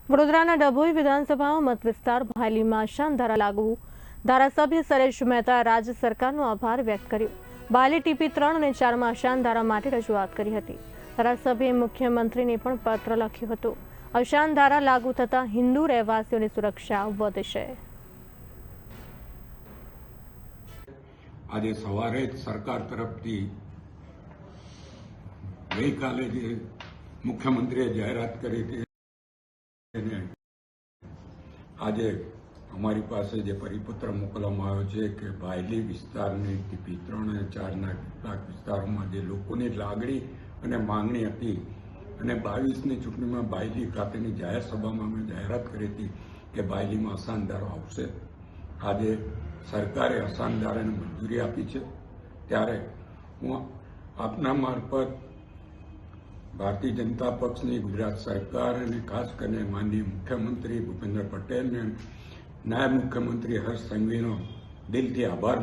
વડોદરાના ડભોઈ વિધાનસભામાં મત વિસ્તાર ભાયલીમાં શાનધારા લાગુ ધારાસભ્ય સરેશ મહેતા રાજ્ય સરકારનો આભાર વ્યક્ત કર્યો। ભાયલી ટીપી 3 અને 4માં શાનધારા માટે રજૂઆત કરી હતી। ધારાસભ્યએ મુખ્યમંત્રીને પણ પત્ર લખ્યો હતો। અશાનધારા લાગુ થતા હિન્દુ રહેવાસીઓની સુરક્ષા વધશે। આજે સવારે સરકાર તરફથી ગઈકાલે જે મુખ્યમંત્રીએ જાહેરાત કરી હતી આજે અમારી પાસે જે પરિપત્ર મોકલવામાં આવ્યો છે કે ભાયલી વિસ્તારની ટીપી 3 અને 4ના કેટલાક વિસ્તારોમાં જે લોકોની લાગણી અને માંગણી હતી અને 22ની ચૂંટણીમાં ભાયલી ખાતેની જાહેર સભામાં અમે જાહેરાત કરી હતી કે ભાયલીમાં અશાનધારો આવશે। આજે સરકારે અશાનધારાને મંજૂરી આપી છે, ત્યારે હું આપના મારફત ભારતીય જનતા પક્ષની ગુજરાત સરકાર અને ખાસ કરીને માનનીય મુખ્યમંત્રી ભૂપેન્દ્ર પટેલ અને નાયબ મુખ્યમંત્રી હર્ષ સંઘવીનો દિલથી આભાર